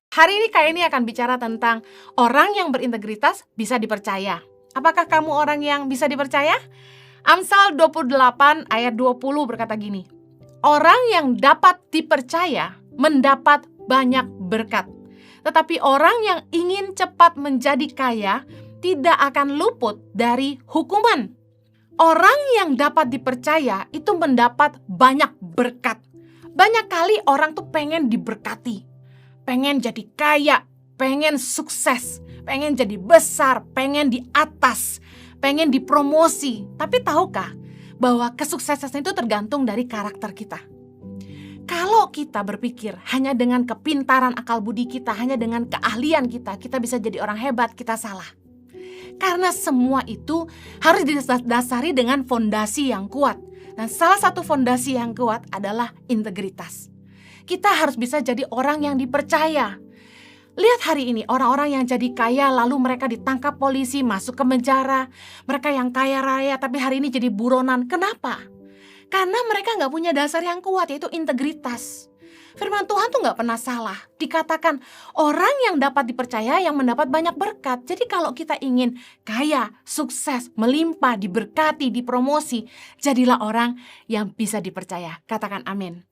Hari ini Kak ini akan bicara tentang orang yang berintegritas bisa dipercaya. Apakah kamu orang yang bisa dipercaya? Amsal 28 ayat 20 berkata gini, orang yang dapat dipercaya mendapat banyak berkat. Tetapi orang yang ingin cepat menjadi kaya tidak akan luput dari hukuman. Orang yang dapat dipercaya itu mendapat banyak berkat. Banyak kali orang tuh pengen diberkati, pengen jadi kaya, pengen sukses, pengen jadi besar, pengen di atas, pengen dipromosi. Tapi tahukah bahwa kesuksesan itu tergantung dari karakter kita. Kalau kita berpikir hanya dengan kepintaran akal budi kita, hanya dengan keahlian kita bisa jadi orang hebat, kita salah. Karena semua itu harus didasari dengan fondasi yang kuat. Dan salah satu fondasi yang kuat adalah integritas. Kita harus bisa jadi orang yang dipercaya. Lihat hari ini orang-orang yang jadi kaya lalu mereka ditangkap polisi, masuk ke penjara. Mereka yang kaya raya tapi hari ini jadi buronan. Kenapa? Karena mereka gak punya dasar yang kuat, yaitu integritas. Firman Tuhan tuh gak pernah salah. Dikatakan orang yang dapat dipercaya yang mendapat banyak berkat. Jadi kalau kita ingin kaya, sukses, melimpah, diberkati, dipromosi, jadilah orang yang bisa dipercaya. Katakan amin.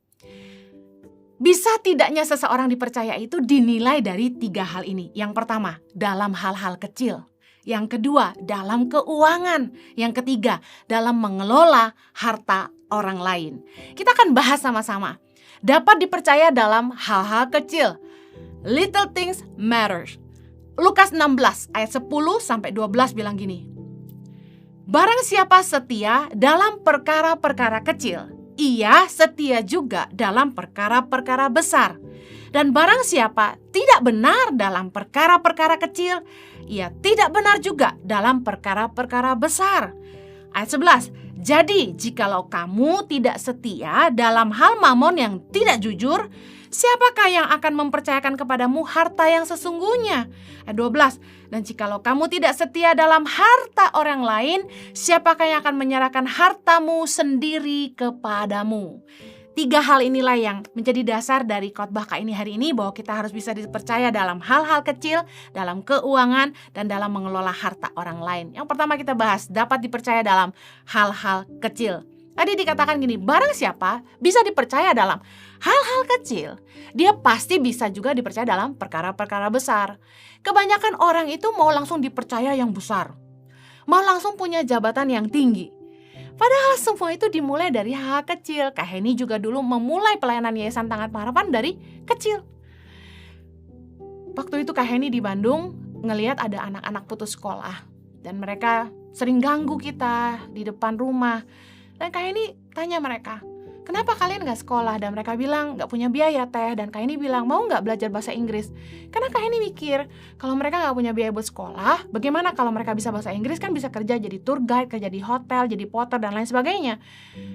Bisa tidaknya seseorang dipercaya itu dinilai dari 3 hal ini. Yang pertama, dalam hal-hal kecil. Yang kedua, dalam keuangan. Yang ketiga, dalam mengelola harta orang lain. Kita akan bahas sama-sama. Dapat dipercaya dalam hal-hal kecil. Little things matters. Lukas 16 ayat 10-12 bilang gini. Barang siapa setia dalam perkara-perkara kecil, ia setia juga dalam perkara-perkara besar. Dan barang siapa tidak benar dalam perkara-perkara kecil, ia tidak benar juga dalam perkara-perkara besar. Ayat 11. Jadi, jikalau kamu tidak setia dalam hal mamon yang tidak jujur, siapakah yang akan mempercayakan kepadamu harta yang sesungguhnya? Ayat 12. Dan jikalau kamu tidak setia dalam harta orang lain, siapakah yang akan menyerahkan hartamu sendiri kepadamu? 3 hal inilah yang menjadi dasar dari khotbah Kak ini hari ini, bahwa kita harus bisa dipercaya dalam hal-hal kecil, dalam keuangan, dan dalam mengelola harta orang lain. Yang pertama kita bahas, dapat dipercaya dalam hal-hal kecil. Tadi dikatakan gini, barang siapa bisa dipercaya dalam hal-hal kecil, dia pasti bisa juga dipercaya dalam perkara-perkara besar. Kebanyakan orang itu mau langsung dipercaya yang besar, mau langsung punya jabatan yang tinggi. Padahal semua itu dimulai dari hal kecil. Kak Heni juga dulu memulai pelayanan Yayasan Tangan Pengharapan dari kecil. Waktu itu Kak Heni di Bandung ngelihat ada anak-anak putus sekolah. Dan mereka sering ganggu kita di depan rumah. Dan Kak Heni tanya mereka, kenapa kalian gak sekolah? Dan mereka bilang gak punya biaya teh. Dan Kak Heni bilang, mau gak belajar bahasa Inggris? Karena Kak Heni mikir, kalau mereka gak punya biaya buat sekolah, bagaimana kalau mereka bisa bahasa Inggris? Kan bisa kerja jadi tour guide, kerja di hotel, jadi porter, dan lain sebagainya.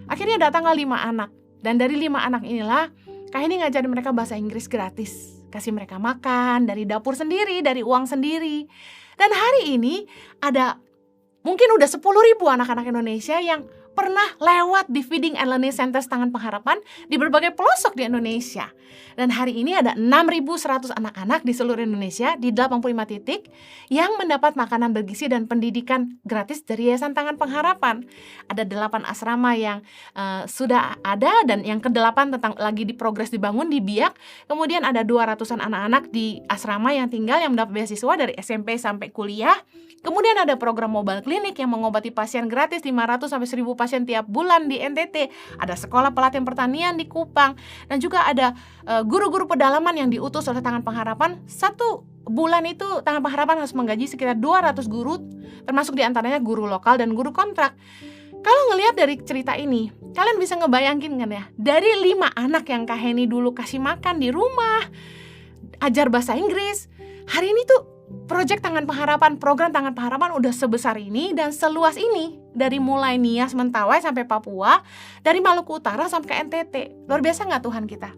Akhirnya datanglah 5 anak. Dan dari 5 anak inilah Kak Heni ngajarin mereka bahasa Inggris gratis. Kasih mereka makan, dari dapur sendiri, dari uang sendiri. Dan hari ini ada mungkin udah 10.000 anak-anak Indonesia yang pernah lewat di Feeding and Learning Centers Tangan Pengharapan di berbagai pelosok di Indonesia. Dan hari ini ada 6.100 anak-anak di seluruh Indonesia di 85 titik yang mendapat makanan bergizi dan pendidikan gratis dari Yayasan Tangan Pengharapan. Ada 8 asrama yang sudah ada, dan yang ke-8 lagi di progres dibangun di Biak. Kemudian ada 200-an anak-anak di asrama yang tinggal yang mendapat beasiswa dari SMP sampai kuliah. Kemudian ada program mobile klinik yang mengobati pasien gratis 500 sampai 1.000 pasien tiap bulan di NTT. Ada sekolah pelatihan pertanian di Kupang. Dan juga ada guru-guru pedalaman yang diutus oleh Tangan Pengharapan. 1 bulan itu Tangan Pengharapan harus menggaji sekitar 200 guru, termasuk diantaranya guru lokal dan guru kontrak. Kalau ngelihat dari cerita ini, kalian bisa ngebayangin kan ya, dari 5 anak yang Kak Heni dulu kasih makan di rumah, ajar bahasa Inggris, hari ini tuh proyek Tangan Pengharapan, program Tangan Pengharapan udah sebesar ini dan seluas ini. Dari mulai Nias, Mentawai sampai Papua, dari Maluku Utara sampai ke NTT. Luar biasa gak Tuhan kita?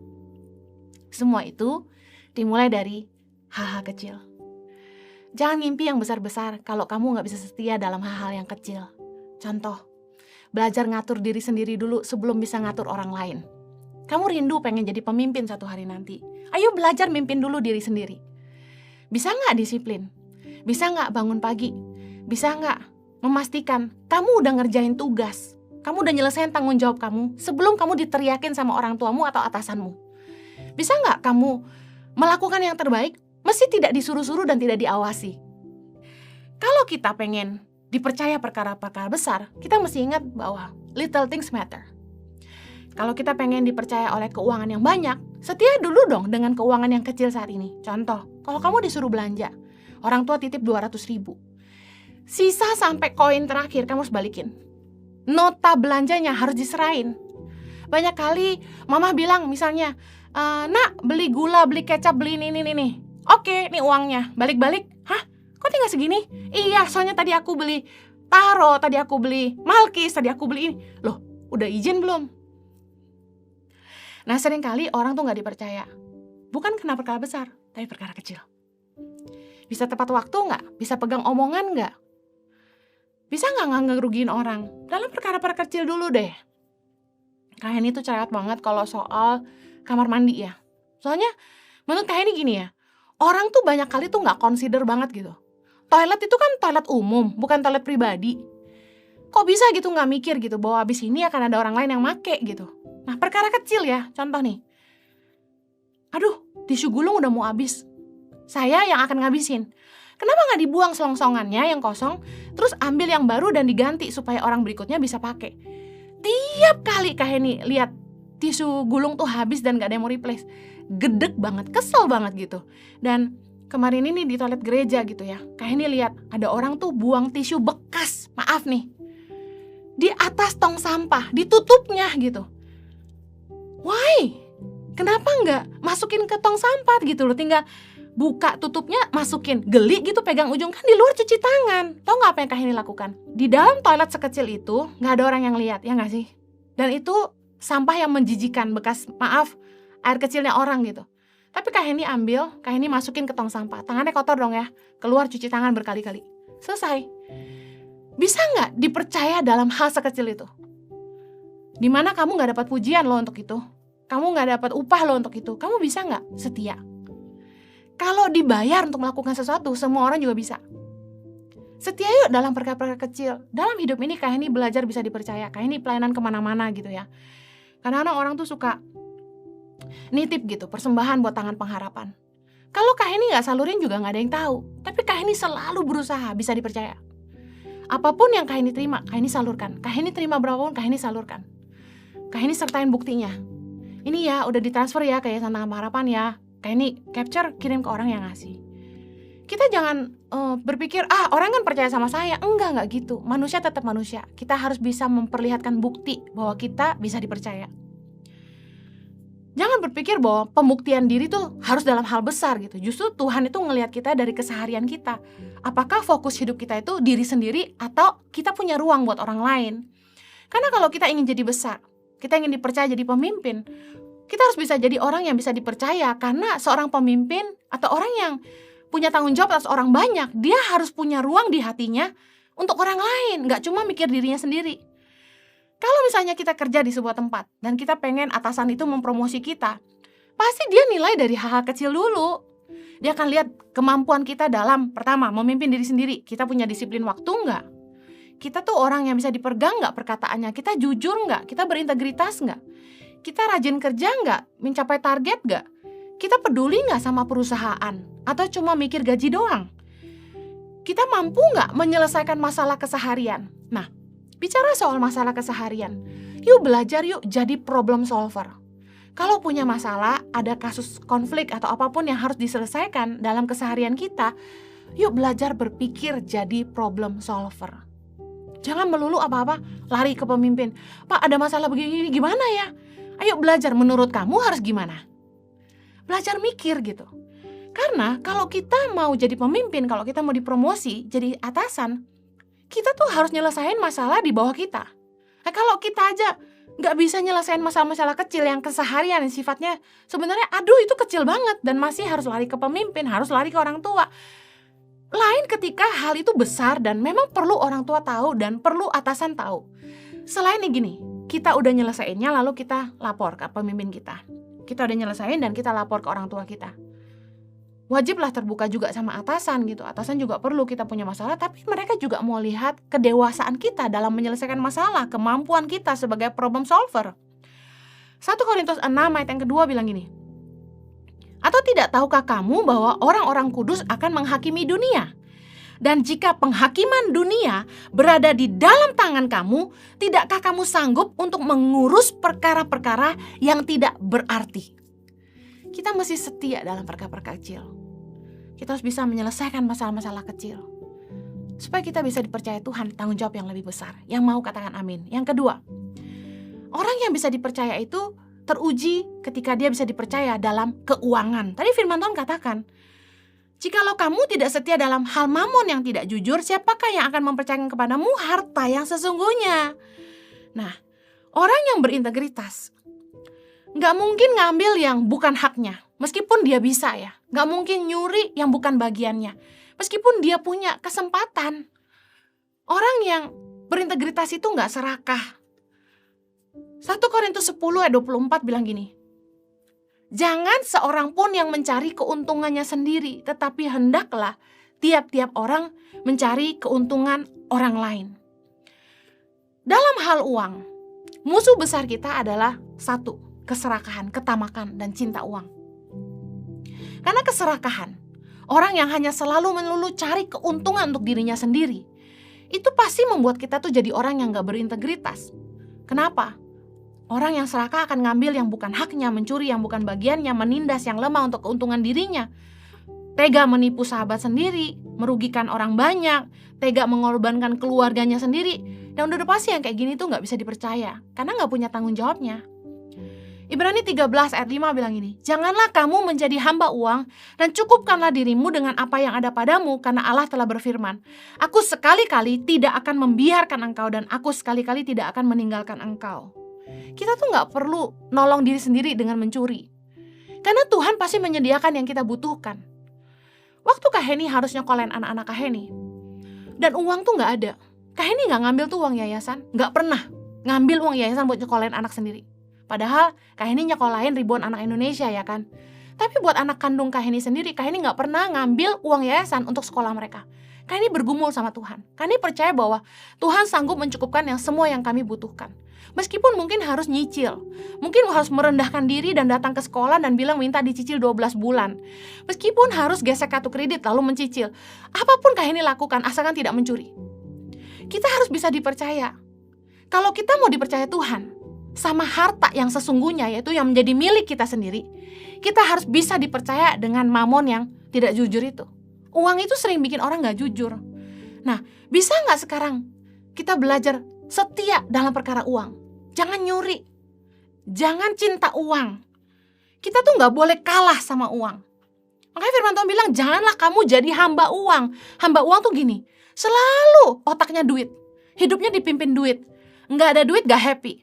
Semua itu dimulai dari hal-hal kecil. Jangan mimpi yang besar-besar kalau kamu gak bisa setia dalam hal-hal yang kecil. Contoh, belajar ngatur diri sendiri dulu sebelum bisa ngatur orang lain. Kamu rindu pengen jadi pemimpin satu hari nanti. Ayo belajar mimpin dulu diri sendiri. Bisa nggak disiplin? Bisa nggak bangun pagi? Bisa nggak memastikan kamu udah ngerjain tugas? Kamu udah nyelesain tanggung jawab kamu sebelum kamu diteriakin sama orang tuamu atau atasanmu? Bisa nggak kamu melakukan yang terbaik meski tidak disuruh-suruh dan tidak diawasi? Kalau kita pengen dipercaya perkara-perkara besar, kita mesti ingat bahwa little things matter. Kalau kita pengen dipercaya oleh keuangan yang banyak, setia dulu dong dengan keuangan yang kecil saat ini. Contoh, kalau kamu disuruh belanja, orang tua titip 200.000. Sisa sampai koin terakhir kamu harus balikin. Nota belanjanya harus diserahin. Banyak kali mama bilang misalnya, nak beli gula, beli kecap, beli ini. Oke, ini uangnya. Balik-balik. Hah? Kok tinggal segini? Iya, soalnya tadi aku beli taro, tadi aku beli malkis, tadi aku beli ini. Loh, udah izin belum? Nah, seringkali orang tuh gak dipercaya. Bukan karena perkara besar, tapi perkara kecil. Bisa tepat waktu gak? Bisa pegang omongan gak? Bisa gak ngerugiin orang? Dalam perkara-perkara kecil dulu deh. Kak Heni tuh cerewet banget kalau soal kamar mandi ya. Soalnya menurut Kak Heni gini ya, orang tuh banyak kali tuh gak consider banget gitu. Toilet itu kan toilet umum, bukan toilet pribadi. Kok bisa gitu gak mikir gitu bahwa abis ini akan ada orang lain yang make gitu. Nah, perkara kecil ya, contoh nih. Aduh, tisu gulung udah mau habis. Saya yang akan ngabisin. Kenapa gak dibuang selongsongannya yang kosong, terus ambil yang baru dan diganti supaya orang berikutnya bisa pakai. Tiap kali Kak Heni lihat tisu gulung tuh habis dan gak ada yang mau replace, gedek banget, kesel banget gitu. Dan kemarin ini di toilet gereja gitu ya, Kak Heni lihat ada orang tuh buang tisu bekas, maaf nih, di atas tong sampah, ditutupnya gitu. Why? Kenapa nggak masukin ke tong sampah gitu loh? Tinggal buka tutupnya, masukin. Geli gitu pegang ujung, kan di luar cuci tangan. Tahu nggak apa yang Kak Heni lakukan? Di dalam toilet sekecil itu nggak ada orang yang lihat, ya nggak sih? Dan itu sampah yang menjijikan, bekas, maaf, air kecilnya orang gitu. Tapi Kak Heni ambil, Kak Heni masukin ke tong sampah. Tangannya kotor dong ya, keluar cuci tangan berkali-kali. Selesai. Bisa nggak dipercaya dalam hal sekecil itu? Dimana kamu gak dapat pujian lo untuk itu, kamu gak dapat upah lo untuk itu, kamu bisa gak setia? Kalau dibayar untuk melakukan sesuatu, semua orang juga bisa. Setia yuk dalam perkara-perkara kecil. Dalam hidup ini Kak Heni belajar bisa dipercaya. Kak Heni pelayanan kemana-mana gitu ya. Kadang-kadang orang tuh suka nitip gitu, persembahan buat tangan pengharapan. Kalau Kak Heni gak salurin juga gak ada yang tahu. Tapi Kak Heni selalu berusaha bisa dipercaya. Apapun yang Kak Heni terima, Kak Heni salurkan. Kak Heni terima berapapun, Kak Heni salurkan. Kak Heni sertain buktinya. Ini ya udah ditransfer ya ke Yayasan Tangan Pengharapan ya. Kak Heni capture, kirim ke orang yang ngasih. Kita jangan berpikir orang kan percaya sama saya. Enggak gitu. Manusia tetap manusia. Kita harus bisa memperlihatkan bukti bahwa kita bisa dipercaya. Jangan berpikir bahwa pembuktian diri tuh harus dalam hal besar gitu. Justru Tuhan itu ngelihat kita dari keseharian kita. Apakah fokus hidup kita itu diri sendiri atau kita punya ruang buat orang lain? Karena kalau kita ingin jadi besar, kita ingin dipercaya jadi pemimpin, kita harus bisa jadi orang yang bisa dipercaya. Karena seorang pemimpin atau orang yang punya tanggung jawab atas orang banyak, dia harus punya ruang di hatinya untuk orang lain, gak cuma mikir dirinya sendiri. Kalau misalnya kita kerja di sebuah tempat dan kita pengen atasan itu mempromosi kita, pasti dia nilai dari hal-hal kecil dulu. Dia akan lihat kemampuan kita dalam, pertama, memimpin diri sendiri. Kita punya disiplin waktu nggak? Kita tuh orang yang bisa dipegang nggak perkataannya? Kita jujur nggak? Kita berintegritas nggak? Kita rajin kerja nggak? Mencapai target nggak? Kita peduli nggak sama perusahaan? Atau cuma mikir gaji doang? Kita mampu nggak menyelesaikan masalah keseharian? Nah, bicara soal masalah keseharian, yuk belajar yuk jadi problem solver. Kalau punya masalah, ada kasus konflik atau apapun yang harus diselesaikan dalam keseharian kita, yuk belajar berpikir jadi problem solver. Jangan melulu apa-apa lari ke pemimpin. Pak, ada masalah begini, gimana ya? Ayo belajar, menurut kamu harus gimana? Belajar mikir gitu. Karena kalau kita mau jadi pemimpin, kalau kita mau dipromosi, jadi atasan, kita tuh harus nyelesain masalah di bawah kita. Nah, kalau kita aja nggak bisa nyelesain masalah-masalah kecil yang keseharian yang sifatnya sebenarnya itu kecil banget dan masih harus lari ke pemimpin, harus lari ke orang tua. Lain ketika hal itu besar dan memang perlu orang tua tahu dan perlu atasan tahu. Selain gini, kita udah nyelesainnya lalu kita lapor ke pemimpin kita. Kita udah nyelesain dan kita lapor ke orang tua kita. Wajiblah terbuka juga sama atasan gitu. Atasan juga perlu kita punya masalah, tapi mereka juga mau lihat kedewasaan kita dalam menyelesaikan masalah, kemampuan kita sebagai problem solver. 1 Korintus 6 ayat yang kedua bilang gini, atau tidak tahukah kamu bahwa orang-orang kudus akan menghakimi dunia? Dan jika penghakiman dunia berada di dalam tangan kamu, tidakkah kamu sanggup untuk mengurus perkara-perkara yang tidak berarti? Kita mesti setia dalam perkara-perkara kecil. Kita harus bisa menyelesaikan masalah-masalah kecil, supaya kita bisa dipercaya Tuhan tanggung jawab yang lebih besar. Yang mau katakan amin. Yang kedua, orang yang bisa dipercaya itu teruji ketika dia bisa dipercaya dalam keuangan. Tadi firman Tuhan katakan, jikalau kamu tidak setia dalam hal mamon yang tidak jujur, siapakah yang akan mempercayakan kepadamu harta yang sesungguhnya? Nah, orang yang berintegritas gak mungkin ngambil yang bukan haknya, meskipun dia bisa ya. Gak mungkin nyuri yang bukan bagiannya, meskipun dia punya kesempatan. Orang yang berintegritas itu gak serakah. 1 Korintus 10 ayat 24 bilang gini, jangan seorang pun yang mencari keuntungannya sendiri, tetapi hendaklah tiap-tiap orang mencari keuntungan orang lain. Dalam hal uang, musuh besar kita adalah 1, keserakahan, ketamakan, dan cinta uang. Karena keserakahan, orang yang hanya selalu melulu cari keuntungan untuk dirinya sendiri, itu pasti membuat kita tuh jadi orang yang gak berintegritas. Kenapa? Orang yang serakah akan ngambil yang bukan haknya, mencuri yang bukan bagiannya, menindas yang lemah untuk keuntungan dirinya. Tega menipu sahabat sendiri, merugikan orang banyak, tega mengorbankan keluarganya sendiri. Dan udah pasti yang kayak gini tuh gak bisa dipercaya, karena gak punya tanggung jawabnya. Ibrani 13 ayat 5 bilang gini, janganlah kamu menjadi hamba uang dan cukupkanlah dirimu dengan apa yang ada padamu, karena Allah telah berfirman, aku sekali-kali tidak akan membiarkan engkau dan aku sekali-kali tidak akan meninggalkan engkau. Kita tuh gak perlu nolong diri sendiri dengan mencuri, karena Tuhan pasti menyediakan yang kita butuhkan. Waktu Kak Heni harus nyekolahin anak-anak Kak Heni, dan uang tuh gak ada. Kak Heni gak ngambil tuh uang yayasan, gak pernah ngambil uang yayasan buat nyekolahin anak sendiri. Padahal Kak Heni nyekolahin ribuan anak Indonesia ya kan. Tapi buat anak kandung Kak Heni sendiri, Kak Heni gak pernah ngambil uang yayasan untuk sekolah mereka. Kak Heni bergumul sama Tuhan. Kak Heni percaya bahwa Tuhan sanggup mencukupkan yang semua yang kami butuhkan. Meskipun mungkin harus nyicil, mungkin harus merendahkan diri dan datang ke sekolah dan bilang minta dicicil 12 bulan. Meskipun harus gesek kartu kredit lalu mencicil. Apapun Kak Heni lakukan asalkan tidak mencuri. Kita harus bisa dipercaya. Kalau kita mau dipercaya Tuhan sama harta yang sesungguhnya, yaitu yang menjadi milik kita sendiri, kita harus bisa dipercaya dengan mamon yang tidak jujur itu. Uang itu sering bikin orang gak jujur. Nah, bisa gak sekarang kita belajar setia dalam perkara uang? Jangan nyuri, jangan cinta uang. Kita tuh gak boleh kalah sama uang. Makanya firman Tuhan bilang, janganlah kamu jadi hamba uang. Hamba uang tuh gini, selalu otaknya duit, hidupnya dipimpin duit. Gak ada duit gak happy.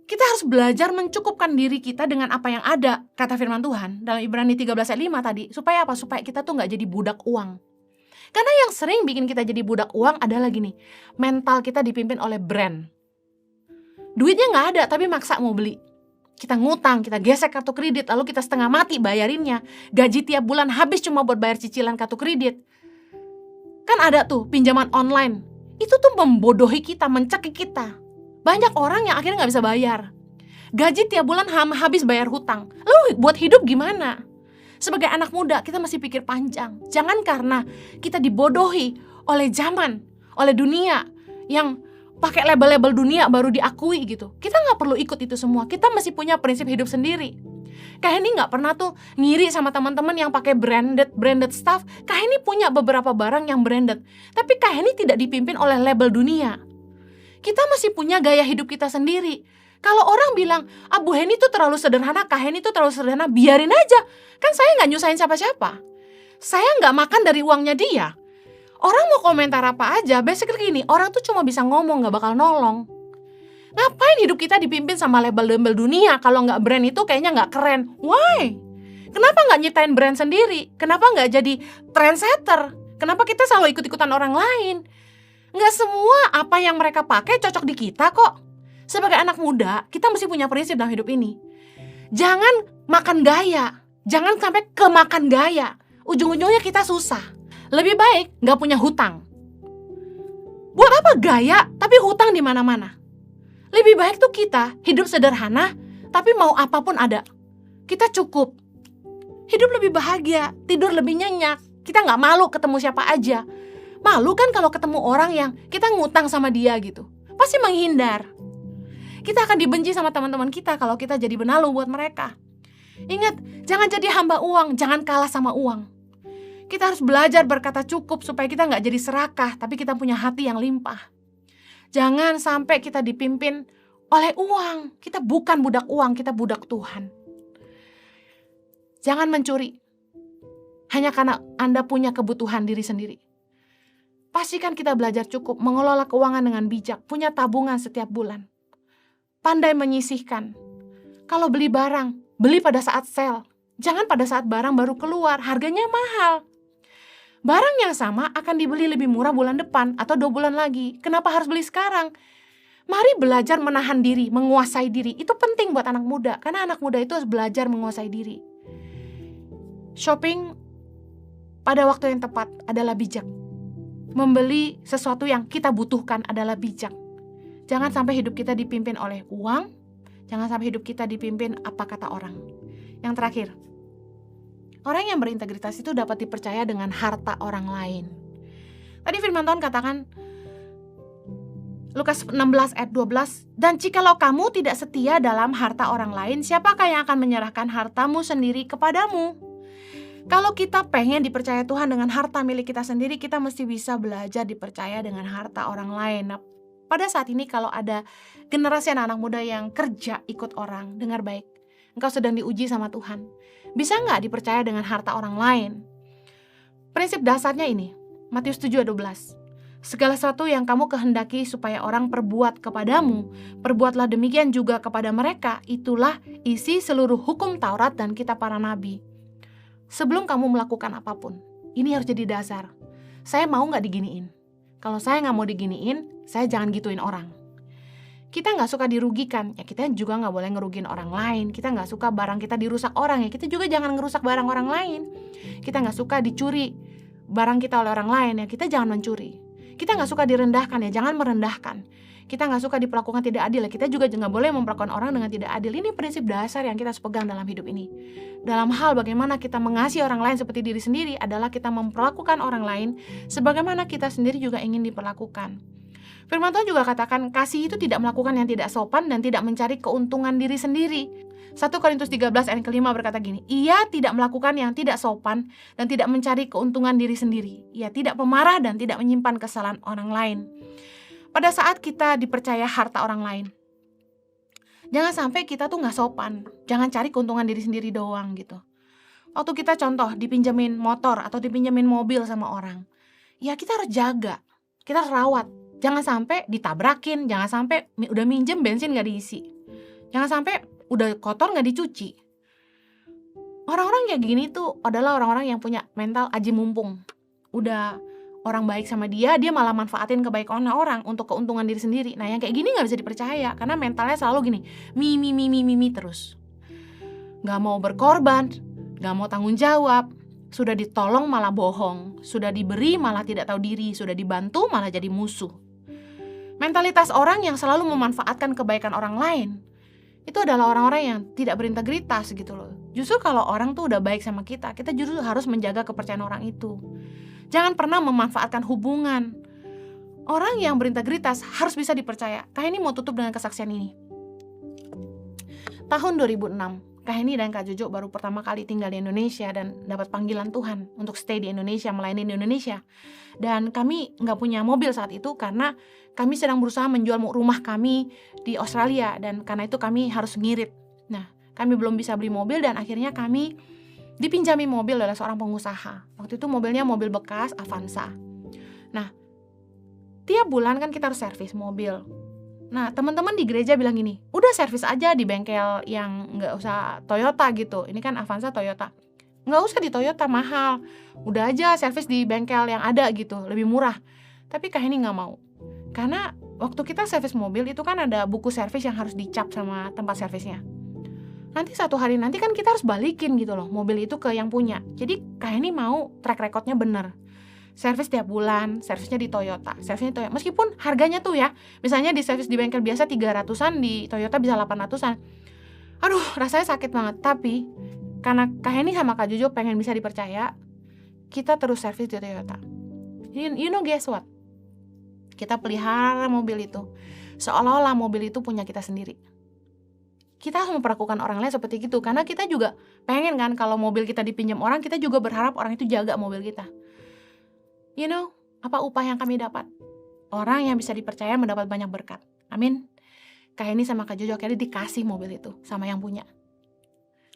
Kita harus belajar mencukupkan diri kita dengan apa yang ada, kata firman Tuhan dalam Ibrani 13 ayat 5 tadi. Supaya apa? Supaya kita tuh gak jadi budak uang. Karena yang sering bikin kita jadi budak uang adalah gini, mental kita dipimpin oleh brand. Duitnya gak ada tapi maksa mau beli. Kita ngutang, kita gesek kartu kredit, lalu kita setengah mati bayarinnya. Gaji tiap bulan habis cuma buat bayar cicilan kartu kredit. Kan ada tuh pinjaman online. Itu tuh membodohi kita, mencekik kita. Banyak orang yang akhirnya gak bisa bayar. Gaji tiap bulan habis bayar hutang. Lalu buat hidup gimana? Sebagai anak muda kita masih pikir panjang. Jangan karena kita dibodohi oleh zaman, oleh dunia yang pakai label-label dunia baru diakui gitu. Kita gak perlu ikut itu semua. Kita masih punya prinsip hidup sendiri. Kak Heni gak pernah tuh ngiri sama teman-teman yang pakai branded stuff. Kak Heni punya beberapa barang yang branded, tapi Kak Heni tidak dipimpin oleh label dunia. Kita masih punya gaya hidup kita sendiri. Kalau orang bilang, Bu Heni tuh terlalu sederhana, Kak Heni tuh terlalu sederhana, biarin aja. Kan saya gak nyusahin siapa-siapa. Saya gak makan dari uangnya dia. Orang mau komentar apa aja, basically gini, orang tuh cuma bisa ngomong, gak bakal nolong. Ngapain hidup kita dipimpin sama label-label dunia? Kalau gak brand itu kayaknya gak keren. Why? Kenapa gak nyiptain brand sendiri? Kenapa gak jadi trendsetter? Kenapa kita selalu ikut-ikutan orang lain? Gak semua apa yang mereka pakai cocok di kita kok. Sebagai anak muda, kita mesti punya prinsip dalam hidup ini. Jangan makan gaya, jangan sampai kemakan gaya. Ujung-ujungnya kita susah. Lebih baik gak punya hutang. Buat apa gaya tapi hutang di mana-mana? Lebih baik tuh kita hidup sederhana tapi mau apapun ada. Kita cukup. Hidup lebih bahagia, tidur lebih nyenyak. Kita gak malu ketemu siapa aja. Malu kan kalau ketemu orang yang kita ngutang sama dia gitu. Pasti menghindar. Kita akan dibenci sama teman-teman kita kalau kita jadi benalu buat mereka. Ingat, jangan jadi hamba uang, jangan kalah sama uang. Kita harus belajar berkata cukup supaya kita gak jadi serakah, tapi kita punya hati yang limpah. Jangan sampai kita dipimpin oleh uang. Kita bukan budak uang, kita budak Tuhan. Jangan mencuri hanya karena Anda punya kebutuhan diri sendiri. Pastikan kita belajar cukup, mengelola keuangan dengan bijak, punya tabungan setiap bulan. Pandai menyisihkan. Kalau beli barang, beli pada saat sale. Jangan pada saat barang baru keluar, harganya mahal. Barang yang sama akan dibeli lebih murah bulan depan atau 2 bulan lagi. Kenapa harus beli sekarang? Mari belajar menahan diri, menguasai diri. Itu penting buat anak muda, karena anak muda itu harus belajar menguasai diri. Shopping pada waktu yang tepat adalah bijak. Membeli sesuatu yang kita butuhkan adalah bijak. Jangan sampai hidup kita dipimpin oleh uang. Jangan sampai hidup kita dipimpin apa kata orang. Yang terakhir, orang yang berintegritas itu dapat dipercaya dengan harta orang lain. Tadi firman Tuhan katakan, Lukas 16 ayat 12, dan jikalau kamu tidak setia dalam harta orang lain, siapakah yang akan menyerahkan hartamu sendiri kepadamu? Kalau kita pengen dipercaya Tuhan dengan harta milik kita sendiri, kita mesti bisa belajar dipercaya dengan harta orang lain. Nah, pada saat ini kalau ada generasi anak muda yang kerja ikut orang, dengar baik, engkau sedang diuji sama Tuhan. Bisa nggak dipercaya dengan harta orang lain? Prinsip dasarnya ini, Matius 7 ayat 12. Segala sesuatu yang kamu kehendaki supaya orang perbuat kepadamu, perbuatlah demikian juga kepada mereka. Itulah isi seluruh hukum Taurat dan kitab para nabi. Sebelum kamu melakukan apapun, ini harus jadi dasar. Saya mau nggak diginiin? Kalau saya nggak mau diginiin, saya jangan gituin orang. Kita nggak suka dirugikan, ya kita juga nggak boleh ngerugiin orang lain. Kita nggak suka barang kita dirusak orang, ya kita juga jangan ngerusak barang orang lain. Kita nggak suka dicuri barang kita oleh orang lain, ya kita jangan mencuri. Kita nggak suka direndahkan, ya jangan merendahkan. Kita nggak suka diperlakukan tidak adil, ya kita juga nggak boleh memperlakukan orang dengan tidak adil. Ini prinsip dasar yang kita harus pegang dalam hidup ini. Dalam hal bagaimana kita mengasihi orang lain seperti diri sendiri adalah kita memperlakukan orang lain sebagaimana kita sendiri juga ingin diperlakukan. Firman Tuhan juga katakan, kasih itu tidak melakukan yang tidak sopan dan tidak mencari keuntungan diri sendiri. 1 Korintus 13 ayat ke-5 berkata gini, ia tidak melakukan yang tidak sopan dan tidak mencari keuntungan diri sendiri. Ia tidak pemarah dan tidak menyimpan kesalahan orang lain. Pada saat kita dipercaya harta orang lain, jangan sampai kita tuh gak sopan. Jangan cari keuntungan diri sendiri doang gitu. Waktu kita contoh dipinjemin motor atau dipinjemin mobil sama orang, ya kita harus jaga, kita harus rawat. Jangan sampai ditabrakin, jangan sampai udah minjem bensin gak diisi, jangan sampai udah kotor gak dicuci. Orang-orang kayak gini tuh adalah orang-orang yang punya mental aji mumpung. Udah orang baik sama dia malah manfaatin kebaikan orang untuk keuntungan diri sendiri. Nah yang kayak gini gak bisa dipercaya, karena mentalnya selalu gini, mi terus. Gak mau berkorban, gak mau tanggung jawab. Sudah ditolong malah bohong, sudah diberi malah tidak tahu diri, sudah dibantu malah jadi musuh. Mentalitas orang yang selalu memanfaatkan kebaikan orang lain, itu adalah orang-orang yang tidak berintegritas gitu loh. Justru kalau orang tuh udah baik sama kita justru harus menjaga kepercayaan orang itu. Jangan pernah memanfaatkan hubungan. Orang yang berintegritas harus bisa dipercaya. Kak Heni mau tutup dengan kesaksian ini. Tahun 2006, Kak Heni dan Kak Jojo baru pertama kali tinggal di Indonesia dan dapat panggilan Tuhan untuk stay di Indonesia, melayani di Indonesia. Dan kami nggak punya mobil saat itu karena kami sedang berusaha menjual rumah kami di Australia, dan karena itu kami harus ngirit. Nah, kami belum bisa beli mobil dan akhirnya kami dipinjami mobil oleh seorang pengusaha. Waktu itu mobilnya mobil bekas Avanza. Nah, tiap bulan kan kita harus servis mobil. Nah, teman-teman di gereja bilang gini, udah servis aja di bengkel yang nggak usah Toyota gitu. Ini kan Avanza Toyota. Nggak usah di Toyota, mahal. Udah aja servis di bengkel yang ada gitu, lebih murah. Tapi Kak Heni nggak mau. Karena waktu kita servis mobil itu kan ada buku servis yang harus dicap sama tempat servisnya. Nanti satu hari nanti kan kita harus balikin gitu loh mobil itu ke yang punya. Jadi kayak ini mau track recordnya bener. Servis tiap bulan, servisnya di Toyota, servisnya Toyota. Meskipun harganya tuh ya, misalnya di servis di bengkel biasa 300-an, di Toyota bisa 800-an. Aduh, rasanya sakit banget. Tapi karena Kak Heni sama Kak Jojo pengen bisa dipercaya, kita terus servis di Toyota. You know guess what? Kita pelihara mobil itu seolah-olah mobil itu punya kita sendiri. Kita harus memperlakukan orang lain seperti itu, karena kita juga pengen kan kalau mobil kita dipinjam orang, kita juga berharap orang itu jaga mobil kita. You know, apa upah yang kami dapat? Orang yang bisa dipercaya mendapat banyak berkat. Amin. Kak Heni sama Kak Jojo akhirnya dikasih mobil itu sama yang punya.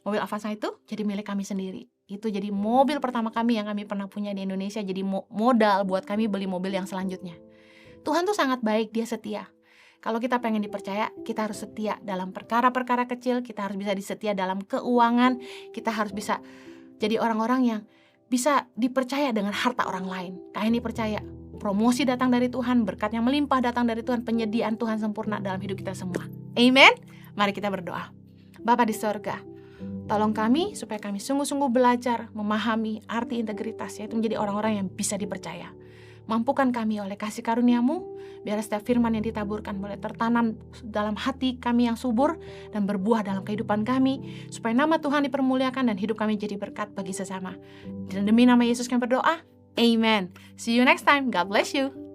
Mobil Avanza itu jadi milik kami sendiri. Itu jadi mobil pertama kami yang kami pernah punya di Indonesia. Jadi modal buat kami beli mobil yang selanjutnya. Tuhan tuh sangat baik, Dia setia. Kalau kita pengen dipercaya, kita harus setia dalam perkara-perkara kecil. Kita harus bisa disetia dalam keuangan. Kita harus bisa jadi orang-orang yang bisa dipercaya dengan harta orang lain. Kak Heni percaya, promosi datang dari Tuhan, berkat yang melimpah datang dari Tuhan, penyediaan Tuhan sempurna dalam hidup kita semua. Amen. Mari kita berdoa. Bapa di sorga, tolong kami supaya kami sungguh-sungguh belajar memahami arti integritas, yaitu menjadi orang-orang yang bisa dipercaya. Mampukan kami oleh kasih karunia-Mu, biar setiap firman yang ditaburkan boleh tertanam dalam hati kami yang subur dan berbuah dalam kehidupan kami, supaya nama Tuhan dipermuliakan dan hidup kami jadi berkat bagi sesama. Dan demi nama Yesus kami berdoa, Amen. See you next time. God bless you.